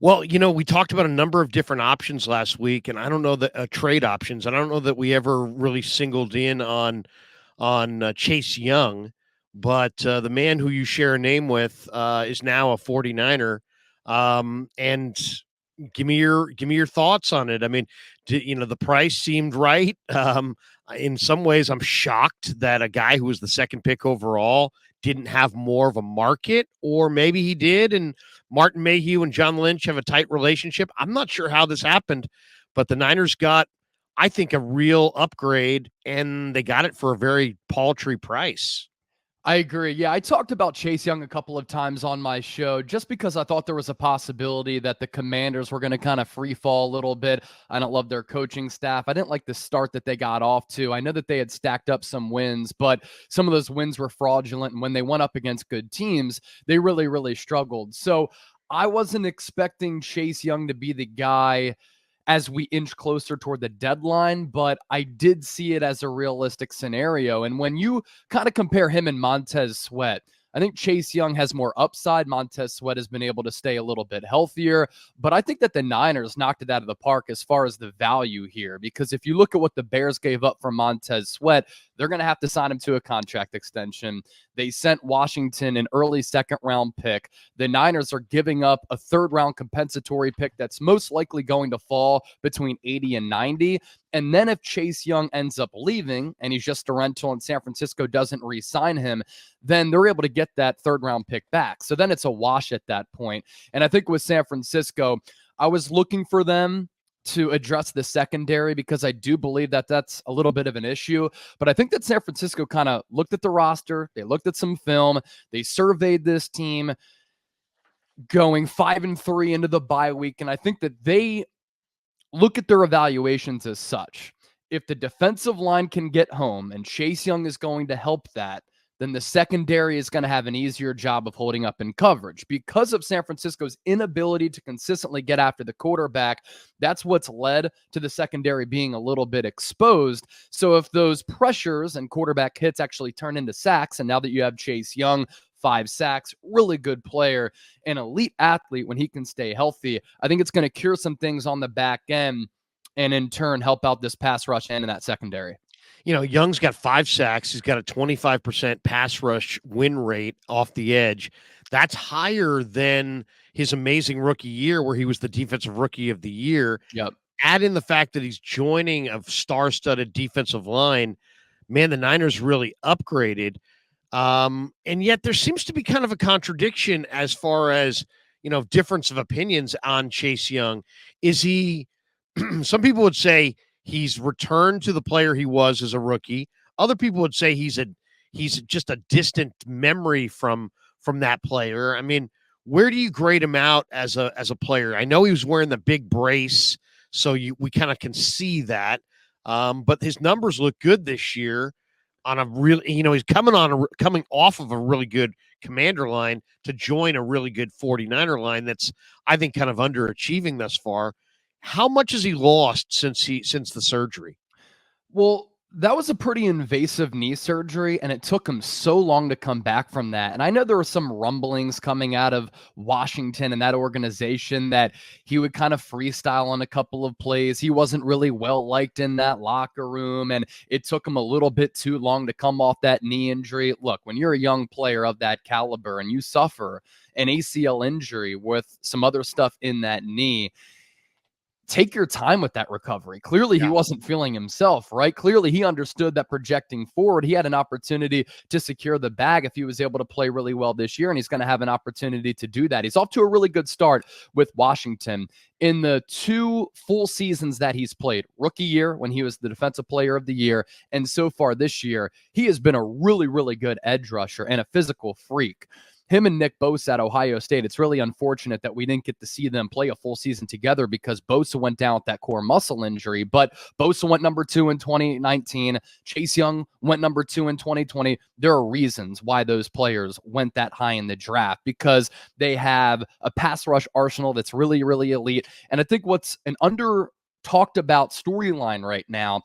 Well, we talked about a number of different options last week, and I don't know that trade options, and I don't know that we ever really singled in on Chase Young, but the man who you share a name with is now a 49er. And give me your thoughts on it. I mean, the price seemed right. In some ways, I'm shocked that a guy who was the second pick overall didn't have more of a market, or maybe he did. And Martin Mayhew and John Lynch have a tight relationship. I'm not sure how this happened, but the Niners got, I think, a real upgrade, and they got it for a very paltry price. I agree. Yeah, I talked about Chase Young a couple of times on my show just because I thought there was a possibility that the Commanders were going to kind of free fall a little bit. I don't love their coaching staff. I didn't like the start that they got off to. I know that they had stacked up some wins, but some of those wins were fraudulent. And when they went up against good teams, they really, really struggled. So I wasn't expecting Chase Young to be the guy as we inch closer toward the deadline, but I did see it as a realistic scenario. And when you kind of compare him and Montez Sweat, I think Chase Young has more upside. Montez Sweat has been able to stay a little bit healthier, but I think that the Niners knocked it out of the park as far as the value here, because if you look at what the Bears gave up for Montez Sweat, they're going to have to sign him to a contract extension. They sent Washington an early second round pick. The Niners are giving up a third round compensatory pick that's most likely going to fall between 80 and 90. And then if Chase Young ends up leaving and he's just a rental and San Francisco doesn't re-sign him, then they're able to get that third round pick back. So then it's a wash at that point. And I think with San Francisco, I was looking for them to address the secondary because I do believe that that's a little bit of an issue. But I think that San Francisco kind of looked at the roster, they looked at some film, they surveyed this team going 5-3 into the bye week. And I think that they look at their evaluations as such. If the defensive line can get home and Chase Young is going to help that, then the secondary is going to have an easier job of holding up in coverage. Because of San Francisco's inability to consistently get after the quarterback, that's what's led to the secondary being a little bit exposed. So if those pressures and quarterback hits actually turn into sacks, and now that you have Chase Young, 5 sacks, really good player, an elite athlete when he can stay healthy, I think it's going to cure some things on the back end and in turn help out this pass rush and in that secondary. Young's got 5 sacks. He's got a 25% pass rush win rate off the edge. That's higher than his amazing rookie year where he was the defensive rookie of the year. Yep. Add in the fact that he's joining a star-studded defensive line. Man, the Niners really upgraded. And yet there seems to be kind of a contradiction as far as, difference of opinions on Chase Young. Is he, some people would say he's returned to the player he was as a rookie. Other people would say he's just a distant memory from that player. I mean, where do you grade him out as a player? I know he was wearing the big brace, so we kind of can see that. But his numbers look good this year on a really, he's coming off of a really good Commander line to join a really good 49er line that's, I think, kind of underachieving thus far. How much has he lost since the surgery? Well, that was a pretty invasive knee surgery, and it took him so long to come back from that. And I know there were some rumblings coming out of Washington and that organization that he would kind of freestyle on a couple of plays. He wasn't really well liked in that locker room, and it took him a little bit too long to come off that knee injury. Look, when you're a young player of that caliber and you suffer an ACL injury with some other stuff in that knee, take your time with that recovery. Clearly, he wasn't feeling himself, right? Clearly, he understood that projecting forward, he had an opportunity to secure the bag if he was able to play really well this year, and he's going to have an opportunity to do that. He's off to a really good start with Washington. In the 2 full seasons that he's played, rookie year when he was the defensive player of the year, and so far this year, he has been a really, really good edge rusher and a physical freak. Him and Nick Bosa at Ohio State, it's really unfortunate that we didn't get to see them play a full season together because Bosa went down with that core muscle injury. But Bosa went number 2 in 2019. Chase Young went number 2 in 2020. There are reasons why those players went that high in the draft because they have a pass rush arsenal that's really, really elite. And I think what's an under talked about storyline right now,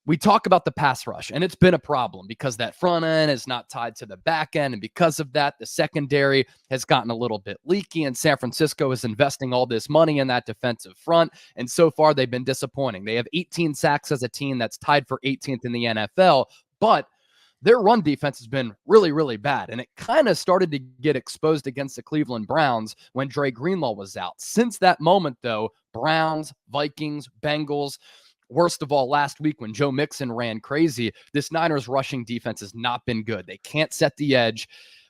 we talk about the pass rush, and it's been a problem because that front end is not tied to the back end. And because of that, the secondary has gotten a little bit leaky, and San Francisco is investing all this money in that defensive front. And so far, they've been disappointing. They have 18 sacks as a team that's tied for 18th in the NFL, but their run defense has been really, really bad. And it kind of started to get exposed against the Cleveland Browns when Dre Greenlaw was out. Since that moment, though, Browns, Vikings, Bengals, worst of all, last week when Joe Mixon ran crazy, this Niners rushing defense has not been good. They can't set the edge.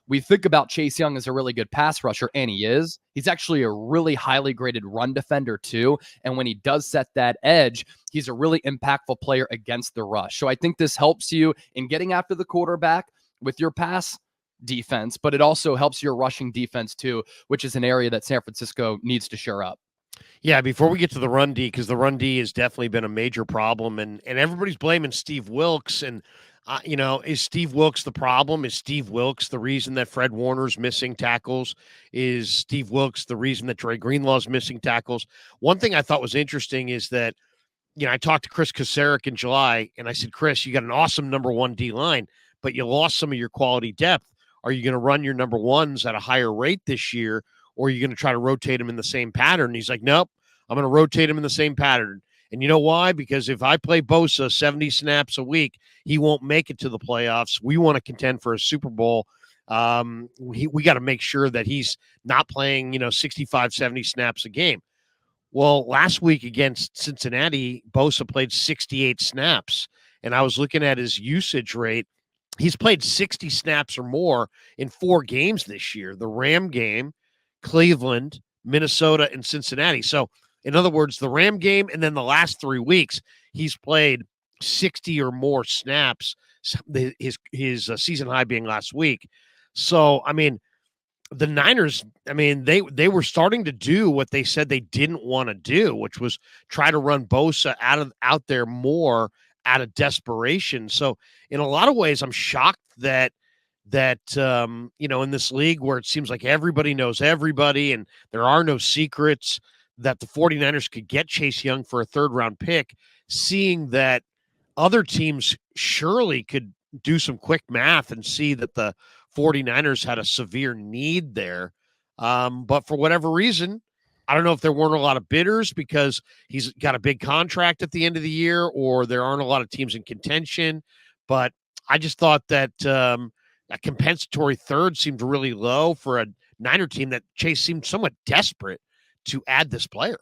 We think about Chase Young as a really good pass rusher, and he is. He's actually a really highly graded run defender, too. And when he does set that edge, he's a really impactful player against the rush. So I think this helps you in getting after the quarterback with your pass defense, but it also helps your rushing defense, too, which is an area that San Francisco needs to shore up. Yeah, before we get to the run D, because the run D has definitely been a major problem, and everybody's blaming Steve Wilks. And is Steve Wilks the problem? Is Steve Wilks the reason that Fred Warner's missing tackles? Is Steve Wilks the reason that Dre Greenlaw's missing tackles? One thing I thought was interesting is that, I talked to Chris Kasarik in July, and I said, Chris, you got an awesome number one D line, but you lost some of your quality depth. Are you going to run your number ones at a higher rate this year, or are you going to try to rotate them in the same pattern? And he's like, nope, I'm going to rotate him in the same pattern. And you know why? Because if I play Bosa 70 snaps a week, he won't make it to the playoffs. We want to contend for a Super Bowl. We got to make sure that he's not playing, 65, 70 snaps a game. Well, last week against Cincinnati, Bosa played 68 snaps. And I was looking at his usage rate. He's played 60 snaps or more in 4 games this year. The Ram game, Cleveland, Minnesota, and Cincinnati. So, in other words, the Ram game and then the last 3 weeks, he's played 60 or more snaps, his season high being last week. So, the Niners, they were starting to do what they said they didn't want to do, which was try to run Bosa out there more out of desperation. So, in a lot of ways, I'm shocked that in this league where it seems like everybody knows everybody and there are no secrets, that the 49ers could get Chase Young for a 3rd-round pick, seeing that other teams surely could do some quick math and see that the 49ers had a severe need there. But for whatever reason, I don't know if there weren't a lot of bidders because he's got a big contract at the end of the year, or there aren't a lot of teams in contention. But I just thought that a compensatory 3rd seemed really low for a Niner team that Chase seemed somewhat desperate to add this player.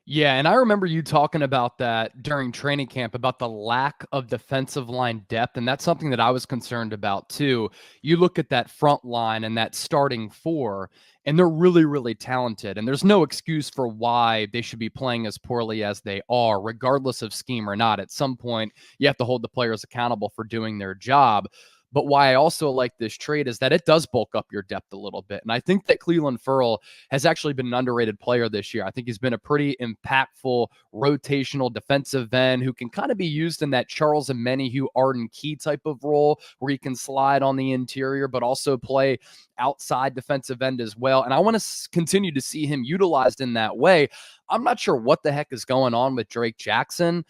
Yeah, and I remember you talking about that during training camp about the lack of defensive line depth, and that's something that I was concerned about too. You look at that front line and that starting 4, and they're really, really talented, and there's no excuse for why they should be playing as poorly as they are, regardless of scheme or not. At some point, you have to hold the players accountable for doing their job. But why I also like this trade is that it does bulk up your depth a little bit. And I think that Clelin Ferrell has actually been an underrated player this year. I think he's been a pretty impactful rotational defensive end who can kind of be used in that Charles Omenihu, Arden Key type of role where he can slide on the interior, but also play outside defensive end as well. And I want to continue to see him utilized in that way. I'm not sure what the heck is going on with Drake Jackson.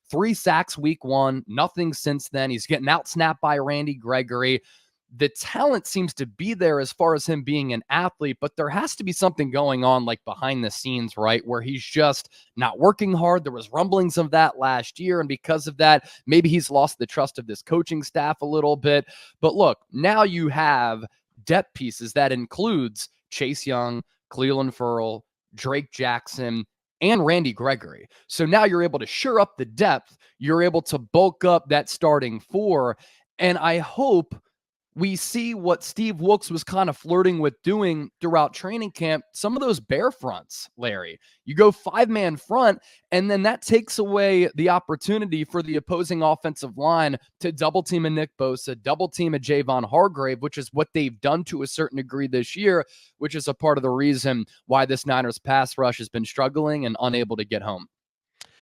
3 sacks week 1, nothing since then. He's getting out-snapped by Randy Gregory. The talent seems to be there as far as him being an athlete, but there has to be something going on like behind the scenes, right, where he's just not working hard. There was rumblings of that last year, and because of that, maybe he's lost the trust of this coaching staff a little bit. But look, now you have depth pieces that includes Chase Young, Clelin Ferrell, Drake Jackson, and Randy Gregory. So now you're able to shore up the depth. You're able to bulk up that starting 4. And I hope we see what Steve Wilks was kind of flirting with doing throughout training camp. Some of those bear fronts, Larry. You go 5-man front, and then that takes away the opportunity for the opposing offensive line to double team a Nick Bosa, double team a Javon Hargrave, which is what they've done to a certain degree this year, which is a part of the reason why this Niners pass rush has been struggling and unable to get home.